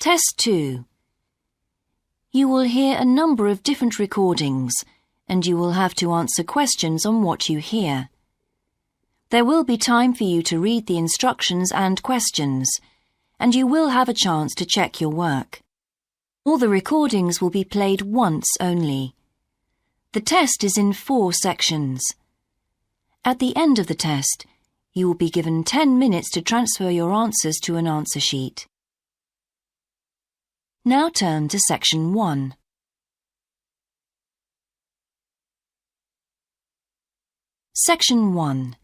Test 2. You will hear a number of different recordings, and you will have to answer questions on what you hear. There will be time for you to read the instructions and questions, and you will have a chance to check your work. All the recordings will be played once only. The test is in 4 sections. At the end of the test, you will be given 10 minutes to transfer your answers to an answer sheet. Now turn to Section 1. Section 1.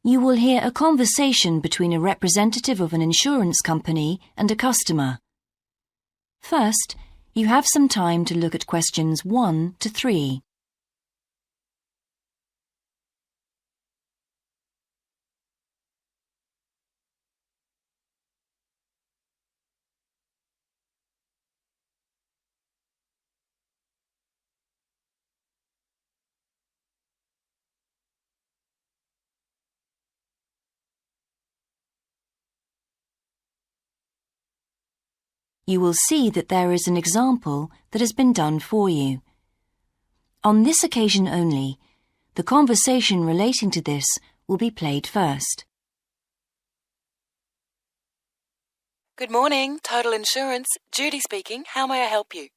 You will hear a conversation between a representative of an insurance company and a customer. First, you have some time to look at questions 1 to 3. You will see that there is an example that has been done for you. On this occasion only, the conversation relating to this will be played first. Good morning, Total Insurance. Judy speaking. How may I help you?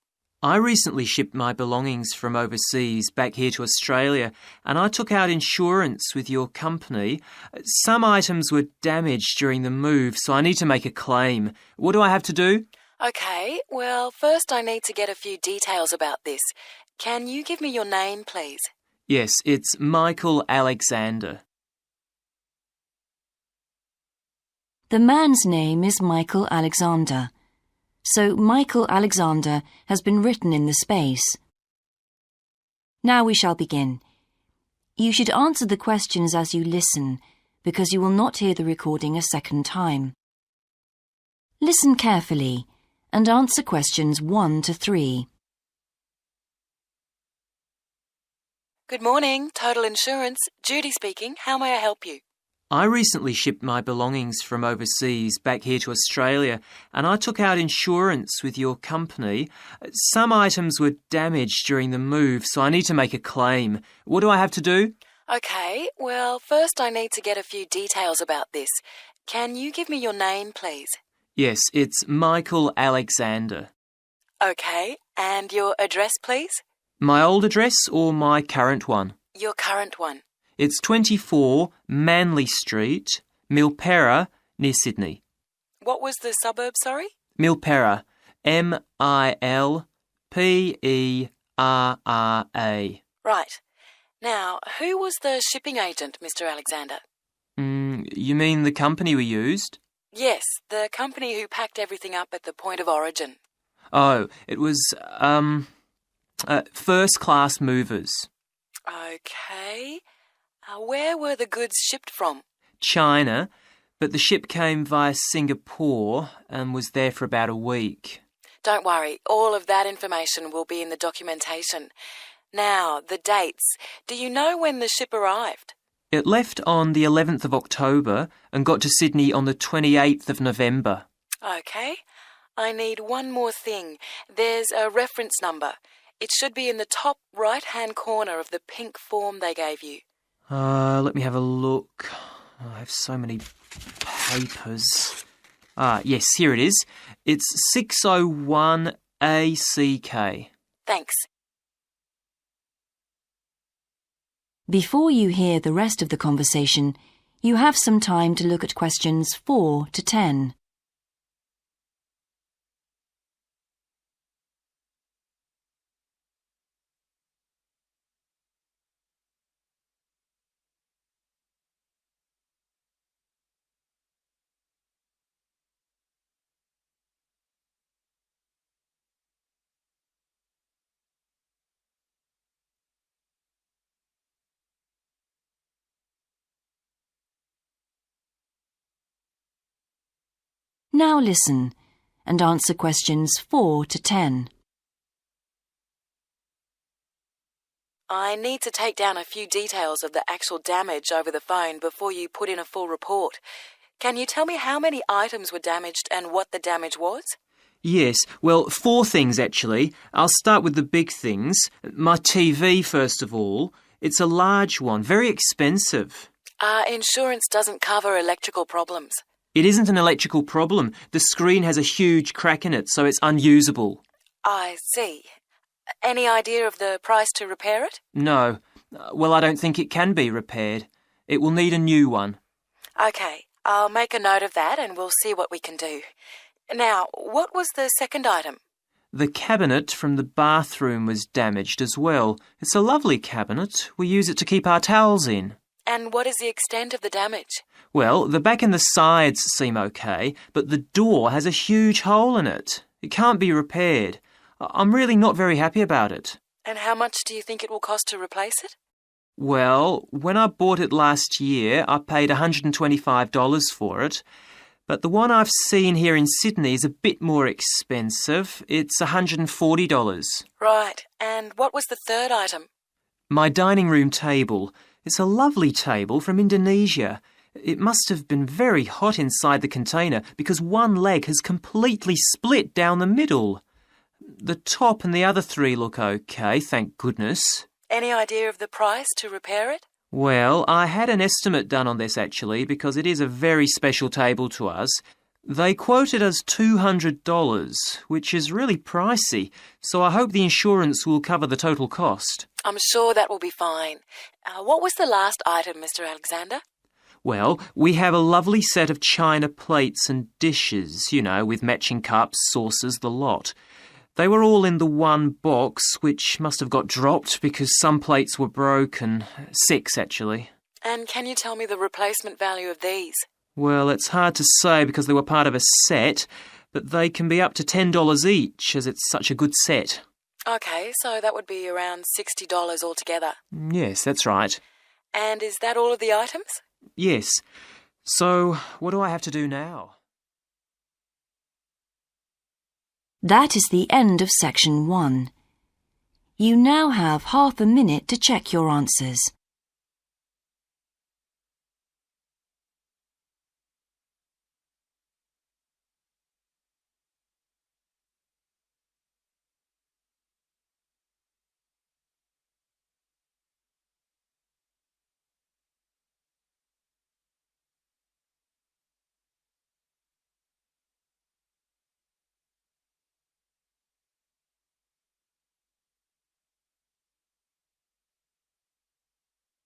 I recently shipped my belongings from overseas back here to Australia, and I took out insurance with your company. Some items were damaged during the move, so I need to make a claim. What do I have to do? Okay, well, first I need to get a few details about this. Can you give me your name, please? Yes, it's Michael Alexander. The man's name is Michael Alexander, so Michael Alexander has been written in the space. Now we shall begin. You should answer the questions as you listen, because you will not hear the recording a second time. Listen carefully and answer questions 1 to 3. Good morning, Total Insurance. Judy speaking. How may I help you? I recently shipped my belongings from overseas back here to Australia, and I took out insurance with your company. Some items were damaged during the move, so I need to make a claim. What do I have to do? Okay, well, first I need to get a few details about this. Can you give me your name, please? Yes, it's Michael Alexander. Okay, and your address, please? My old address or my current one? Your current one. It's 24 Manly Street, Milperra, near Sydney. What was the suburb, sorry? Milperra, Milperra. Right. Now, who was the shipping agent, Mr. Alexander? You mean the company we used? Yes, the company who packed everything up at the point of origin. Oh, it was, First Class Movers. Okay. Where were the goods shipped from? China, but the ship came via Singapore and was there for about a week. Don't worry, all of that information will be in the documentation. Now, the dates. Do you know when the ship arrived? It left on the 11th of October and got to Sydney on the 28th of November. Okay. I need one more thing. There's a reference number. It should be in the top right-hand corner of the pink form they gave you. Let me have a look. I have so many papers. Yes, here it is. It's 601 ACK. Thanks. Before you hear the rest of the conversation, you have some time to look at questions 4 to 10. Now listen and answer questions 4 to 10. I need to take down a few details of the actual damage over the phone before you put in a full report. Can you tell me how many items were damaged and what the damage was? Yes, well, 4 things actually. I'll start with the big things. My TV, first of all. It's a large one, very expensive. Our insurance doesn't cover electrical problems. It isn't an electrical problem. The screen has a huge crack in it, so it's unusable. I see. Any idea of the price to repair it? No. Well, I don't think it can be repaired. It will need a new one. OK, I'll make a note of that and we'll see what we can do. Now, what was the second item? The cabinet from the bathroom was damaged as well. It's a lovely cabinet. We use it to keep our towels in. And what is the extent of the damage? Well, the back and the sides seem okay, but the door has a huge hole in it. It can't be repaired. I'm really not very happy about it. And how much do you think it will cost to replace it? Well, when I bought it last year, I paid $125 for it. But the one I've seen here in Sydney is a bit more expensive. It's $140. Right. And what was the third item? My dining room table. It's a lovely table from Indonesia. It must have been very hot inside the container because one leg has completely split down the middle. The top and the other 3 look okay, thank goodness. Any idea of the price to repair it? Well, I had an estimate done on this actually because it is a very special table to us. They quoted us $200, which is really pricey, so I hope the insurance will cover the total cost. I'm sure that will be fine. What was the last item, Mr. Alexander? Well, we have a lovely set of china plates and dishes, with matching cups, saucers, the lot. They were all in the one box, which must have got dropped because some plates were broken. 6, actually. And can you tell me the replacement value of these? Well, it's hard to say because they were part of a set, but they can be up to $10 each as it's such a good set. OK, so that would be around $60 altogether. Yes, that's right. And is that all of the items? Yes. So, what do I have to do now? That is the end of section 1. You now have half a minute to check your answers.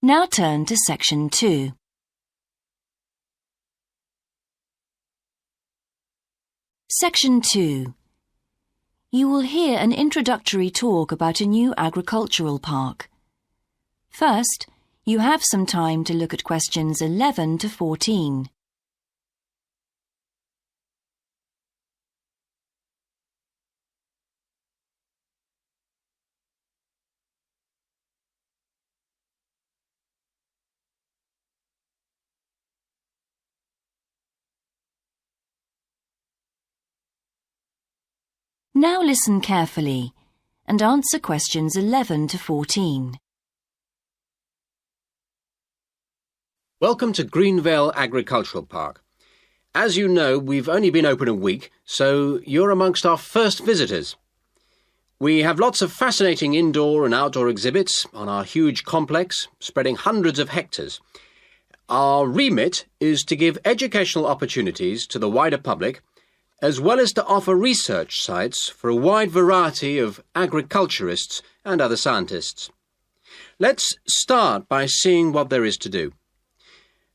Now turn to section 2. Section 2. You will hear an introductory talk about a new agricultural park. First, you have some time to look at questions 11 to 14. Now listen carefully and answer questions 11 to 14. Welcome to Greenvale Agricultural Park. As you know, we've only been open a week, so you're amongst our first visitors. We have lots of fascinating indoor and outdoor exhibits on our huge complex, spreading hundreds of hectares. Our remit is to give educational opportunities to the wider public, as well as to offer research sites for a wide variety of agriculturists and other scientists. Let's start by seeing what there is to do.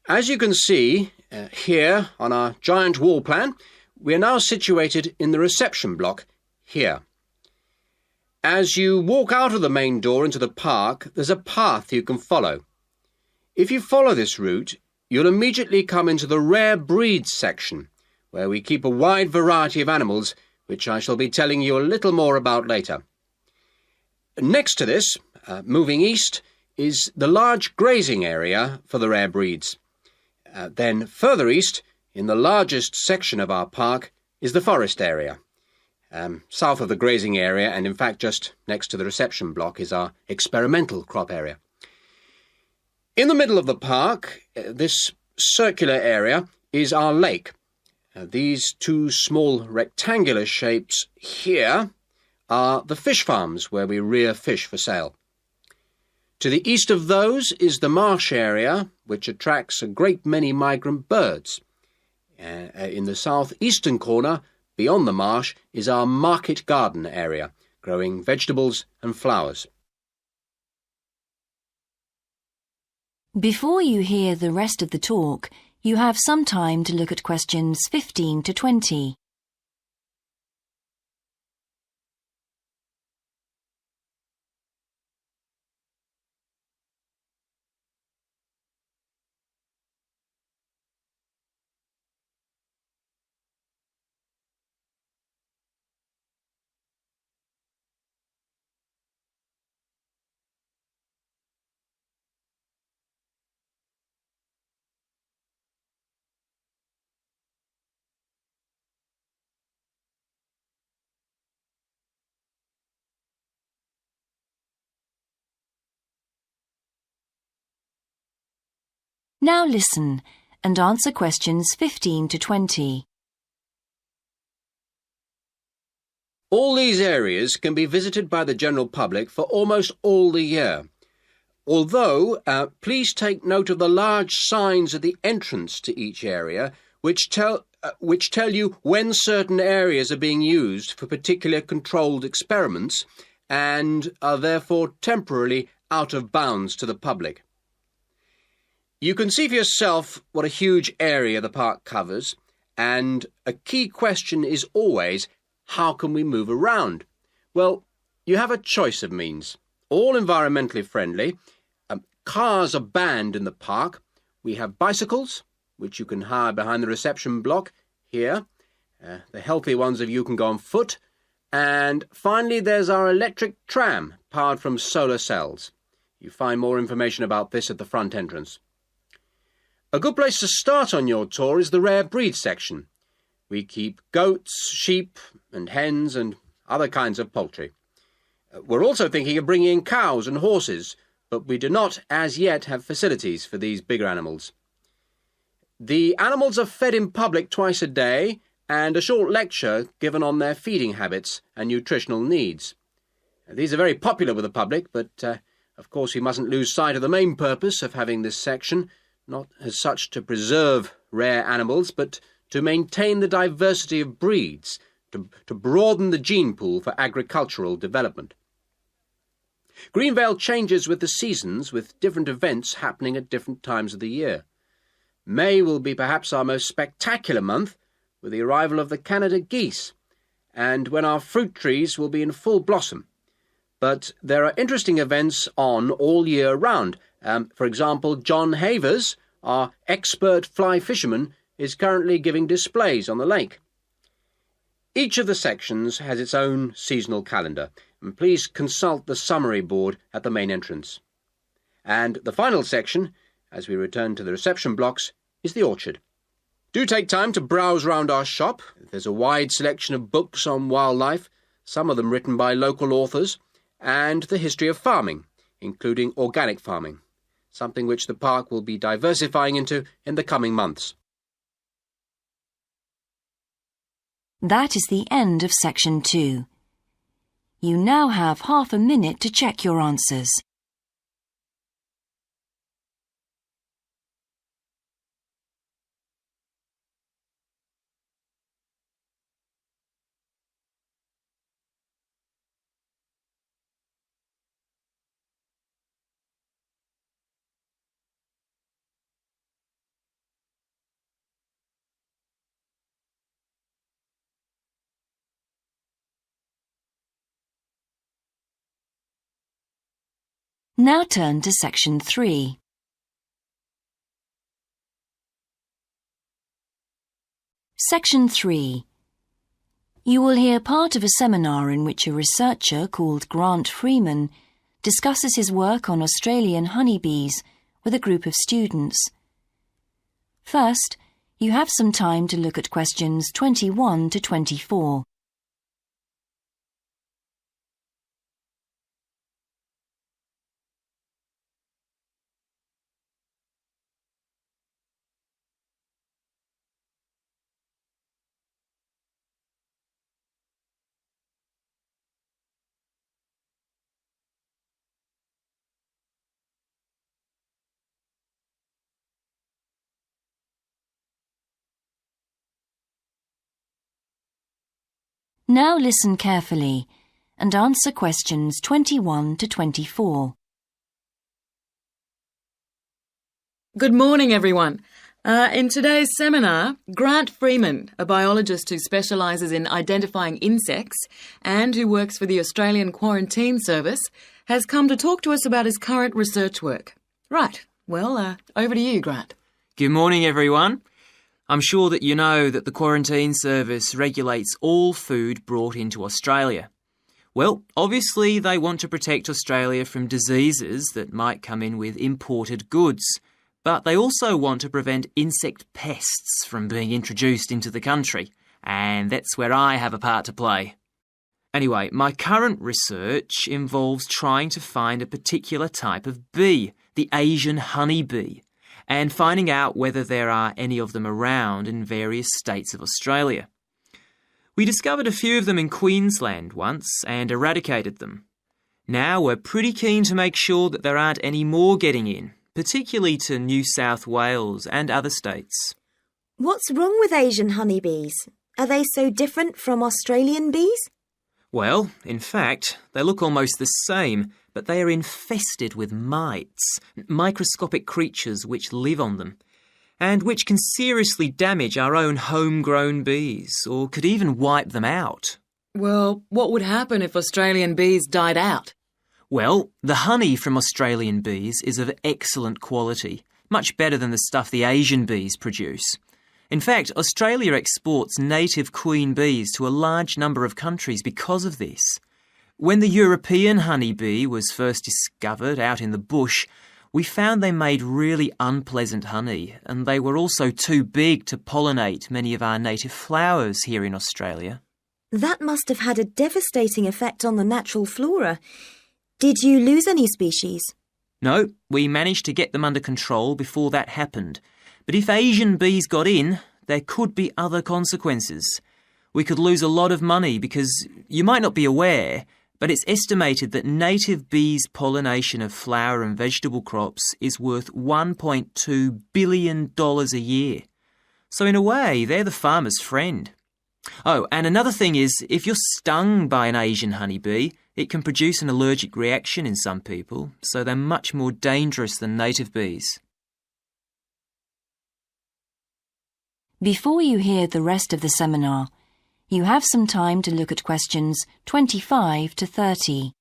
As you can see here on our giant wall plan, we are now situated in the reception block here. As you walk out of the main door into the park, there's a path you can follow. If you follow this route, you'll immediately come into the rare breeds section, where we keep a wide variety of animals, which I shall be telling you a little more about later. Next to this, moving east, is the large grazing area for the rare breeds. Then further east, in the largest section of our park, is the forest area. South of the grazing area, and in fact just next to the reception block, is our experimental crop area. In the middle of the park, this circular area, is our lake. These two small rectangular shapes here are the fish farms where we rear fish for sale. To the east of those is the marsh area, which attracts a great many migrant birds. In the southeastern corner, beyond the marsh, is our market garden area, growing vegetables and flowers. Before you hear the rest of the talk, you have some time to look at questions 15 to 20. Now listen and answer questions 15 to 20. All these areas can be visited by the general public for almost all the year. Although, please take note of the large signs at the entrance to each area, which tell you when certain areas are being used for particular controlled experiments and are therefore temporarily out of bounds to the public. You can see for yourself what a huge area the park covers, and a key question is always, how can we move around? Well, you have a choice of means, all environmentally friendly. Cars are banned in the park. We have bicycles, which you can hire behind the reception block here. The healthy ones of you can go on foot. And finally, there's our electric tram, powered from solar cells. You find more information about this at the front entrance. A good place to start on your tour is the rare breed section. We keep goats, sheep and hens and other kinds of poultry. We're also thinking of bringing in cows and horses, but we do not as yet have facilities for these bigger animals. The animals are fed in public twice a day and a short lecture given on their feeding habits and nutritional needs. These are very popular with the public, but of course we mustn't lose sight of the main purpose of having this section, not as such to preserve rare animals, but to maintain the diversity of breeds, to broaden the gene pool for agricultural development. Greenvale changes with the seasons, with different events happening at different times of the year. May will be perhaps our most spectacular month, with the arrival of the Canada geese, and when our fruit trees will be in full blossom. But there are interesting events on all year round. For example, John Havers, our expert fly fisherman, is currently giving displays on the lake. Each of the sections has its own seasonal calendar, and please consult the summary board at the main entrance. And the final section, as we return to the reception blocks, is the orchard. Do take time to browse round our shop. There's a wide selection of books on wildlife, some of them written by local authors, and the history of farming, including organic farming, something which the park will be diversifying into in the coming months. That is the end of section 2. You now have half a minute to check your answers. Now turn to section 3. Section 3. You will hear part of a seminar in which a researcher called Grant Freeman discusses his work on Australian honeybees with a group of students. First, you have some time to look at questions 21 to 24. Now listen carefully and answer questions 21 to 24. Good morning, everyone. In today's seminar, Grant Freeman, a biologist who specialises in identifying insects and who works for the Australian Quarantine Service, has come to talk to us about his current research work. Right, well, over to you, Grant. Good morning, everyone. I'm sure that you know that the Quarantine Service regulates all food brought into Australia. Well, obviously they want to protect Australia from diseases that might come in with imported goods, but they also want to prevent insect pests from being introduced into the country, and that's where I have a part to play. Anyway, my current research involves trying to find a particular type of bee, the Asian honeybee, and finding out whether there are any of them around in various states of Australia. We discovered a few of them in Queensland once and eradicated them. Now we're pretty keen to make sure that there aren't any more getting in, particularly to New South Wales and other states. What's wrong with Asian honeybees? Are they so different from Australian bees? Well, in fact, they look almost the same, but they are infested with mites, microscopic creatures which live on them, and which can seriously damage our own homegrown bees, or could even wipe them out. Well, what would happen if Australian bees died out? Well, the honey from Australian bees is of excellent quality, much better than the stuff the Asian bees produce. In fact, Australia exports native queen bees to a large number of countries because of this. When the European honeybee was first discovered out in the bush, we found they made really unpleasant honey, and they were also too big to pollinate many of our native flowers here in Australia. That must have had a devastating effect on the natural flora. Did you lose any species? No, we managed to get them under control before that happened. But if Asian bees got in, there could be other consequences. We could lose a lot of money because, you might not be aware, but it's estimated that native bees' pollination of flower and vegetable crops is worth $1.2 billion a year. So in a way, they're the farmer's friend. Oh, and another thing is, if you're stung by an Asian honeybee, it can produce an allergic reaction in some people, so they're much more dangerous than native bees. Before you hear the rest of the seminar, you have some time to look at questions 25 to 30.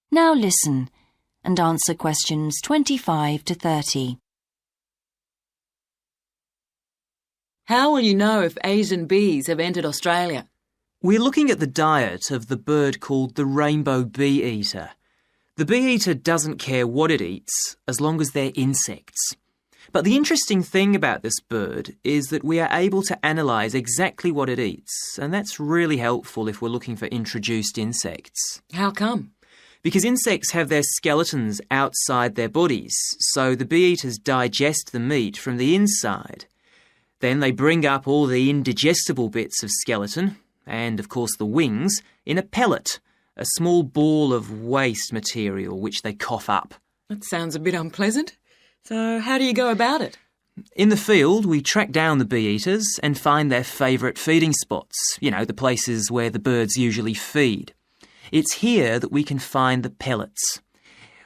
Now listen and answer questions 25 to 30. How will you know if Asian bees have entered Australia? We're looking at the diet of the bird called the rainbow bee-eater. The bee-eater doesn't care what it eats as long as they're insects. But the interesting thing about this bird is that we are able to analyse exactly what it eats, and that's really helpful if we're looking for introduced insects. How come? Because insects have their skeletons outside their bodies, so the bee-eaters digest the meat from the inside. Then they bring up all the indigestible bits of skeleton, and of course the wings, in a pellet, a small ball of waste material which they cough up. That sounds a bit unpleasant. So how do you go about it? In the field, we track down the bee-eaters and find their favourite feeding spots, the places where the birds usually feed. It's here that we can find the pellets.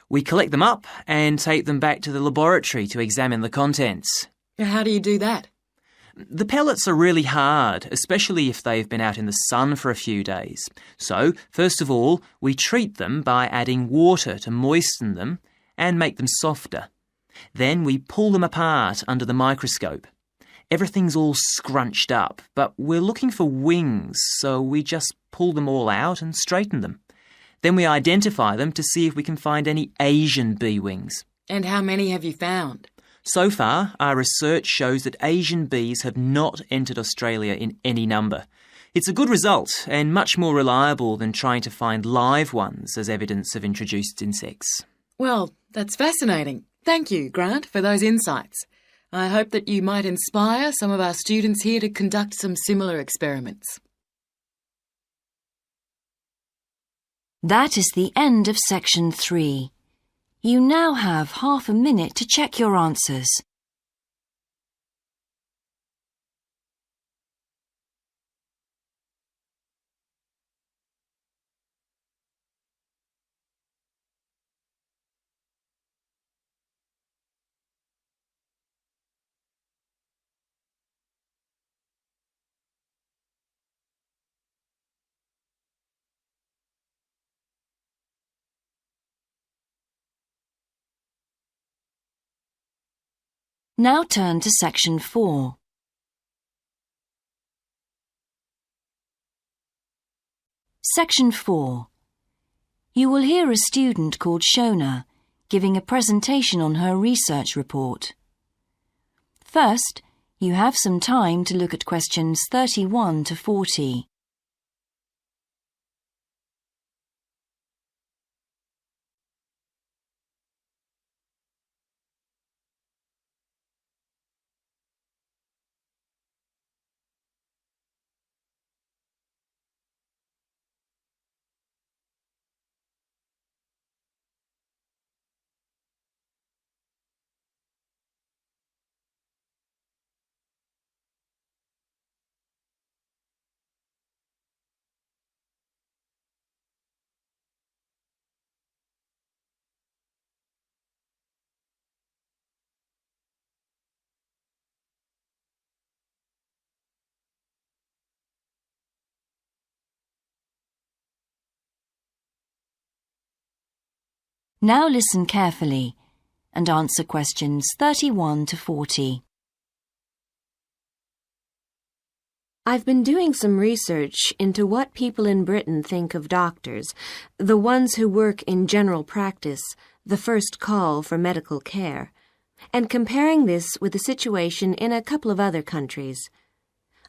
We collect them up and take them back to the laboratory to examine the contents. How do you do that? The pellets are really hard, especially if they've been out in the sun for a few days. So, first of all, we treat them by adding water to moisten them and make them softer. Then we pull them apart under the microscope. Everything's all scrunched up, but we're looking for wings, so we just pull them all out and straighten them. Then we identify them to see if we can find any Asian bee wings. And how many have you found? So far, our research shows that Asian bees have not entered Australia in any number. It's a good result and much more reliable than trying to find live ones as evidence of introduced insects. Well, that's fascinating. Thank you, Grant, for those insights. I hope that you might inspire some of our students here to conduct some similar experiments. That is the end of section 3. You now have half a minute to check your answers. Now turn to section 4. Section 4. You will hear a student called Shona giving a presentation on her research report. First, you have some time to look at questions 31 to 40. Now listen carefully and answer questions 31 to 40. I've been doing some research into what people in Britain think of doctors, the ones who work in general practice, the first call for medical care, and comparing this with the situation in a couple of other countries.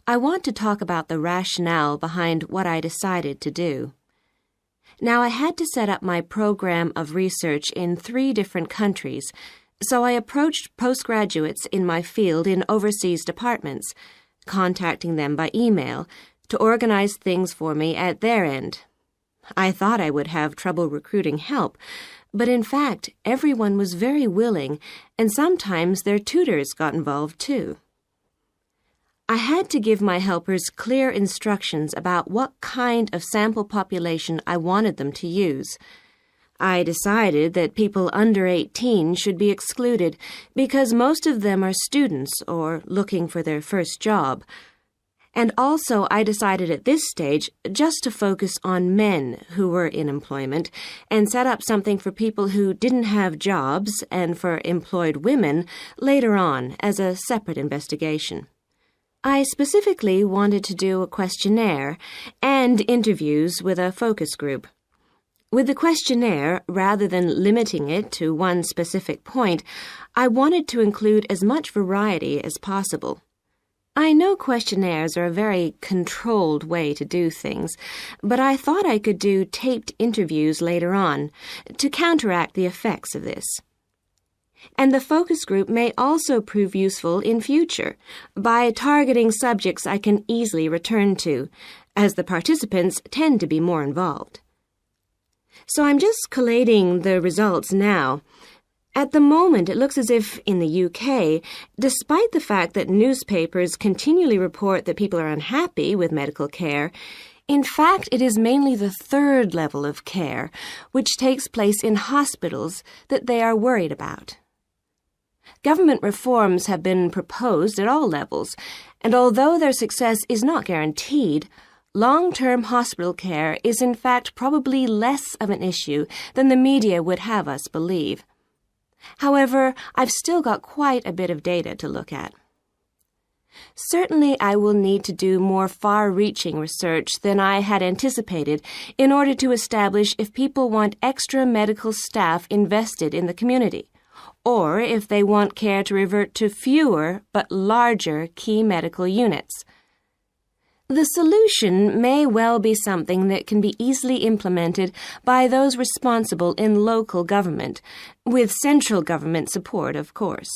I want to talk about the rationale behind what I decided to do. Now, I had to set up my program of research in 3 different countries, so I approached postgraduates in my field in overseas departments, contacting them by email to organize things for me at their end. I thought I would have trouble recruiting help, but in fact, everyone was very willing, and sometimes their tutors got involved too. I had to give my helpers clear instructions about what kind of sample population I wanted them to use. I decided that people under 18 should be excluded because most of them are students or looking for their first job. And also I decided at this stage just to focus on men who were in employment and set up something for people who didn't have jobs and for employed women later on as a separate investigation. I specifically wanted to do a questionnaire and interviews with a focus group. With the questionnaire, rather than limiting it to one specific point, I wanted to include as much variety as possible. I know questionnaires are a very controlled way to do things, but I thought I could do taped interviews later on to counteract the effects of this. And the focus group may also prove useful in future by targeting subjects I can easily return to, as the participants tend to be more involved. So I'm just collating the results now. At the moment, it looks as if in the UK, despite the fact that newspapers continually report that people are unhappy with medical care, in fact, it is mainly the 3rd level of care, which takes place in hospitals, that they are worried about. Government reforms have been proposed at all levels, and although their success is not guaranteed, long-term hospital care is in fact probably less of an issue than the media would have us believe. However, I've still got quite a bit of data to look at. Certainly, I will need to do more far-reaching research than I had anticipated in order to establish if people want extra medical staff invested in the community, or if they want care to revert to fewer but larger key medical units. The solution may well be something that can be easily implemented by those responsible in local government, with central government support, of course.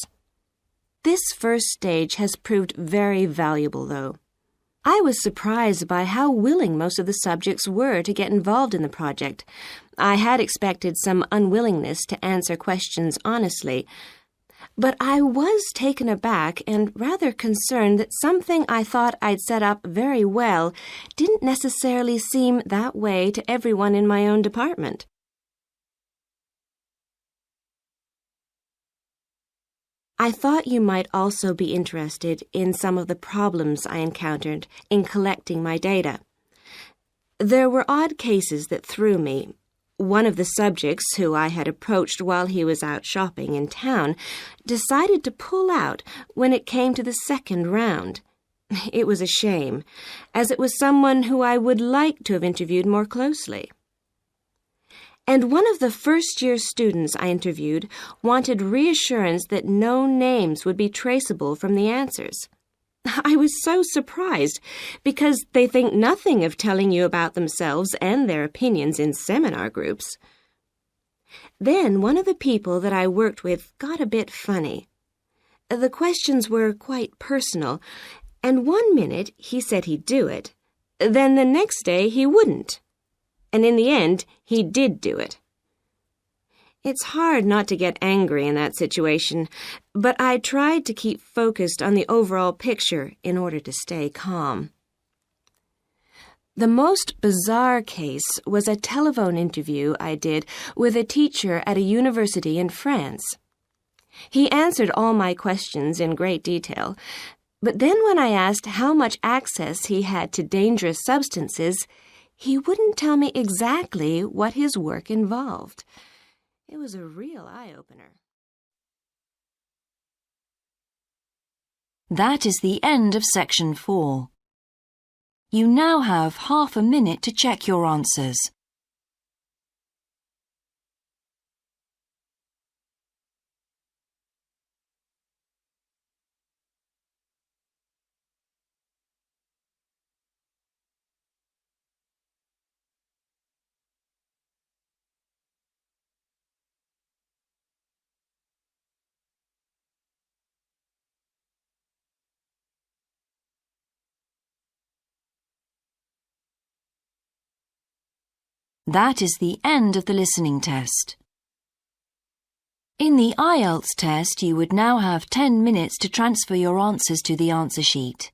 This first stage has proved very valuable, though. I was surprised by how willing most of the subjects were to get involved in the project. I had expected some unwillingness to answer questions honestly, but I was taken aback and rather concerned that something I thought I'd set up very well didn't necessarily seem that way to everyone in my own department. I thought you might also be interested in some of the problems I encountered in collecting my data. There were odd cases that threw me. One of the subjects, who I had approached while he was out shopping in town, decided to pull out when it came to the second round. It was a shame, as it was someone who I would like to have interviewed more closely. And one of the first-year students I interviewed wanted reassurance that no names would be traceable from the answers. I was so surprised, because they think nothing of telling you about themselves and their opinions in seminar groups. Then one of the people that I worked with got a bit funny. The questions were quite personal, and one minute he said he'd do it, then the next day he wouldn't. And in the end, he did do it. It's hard not to get angry in that situation, but I tried to keep focused on the overall picture in order to stay calm. The most bizarre case was a telephone interview I did with a teacher at a university in France. He answered all my questions in great detail, but then when I asked how much access he had to dangerous substances, he wouldn't tell me exactly what his work involved. It was a real eye-opener. That is the end of section 4. You now have half a minute to check your answers. That is the end of the listening test. In the IELTS test, you would now have 10 minutes to transfer your answers to the answer sheet.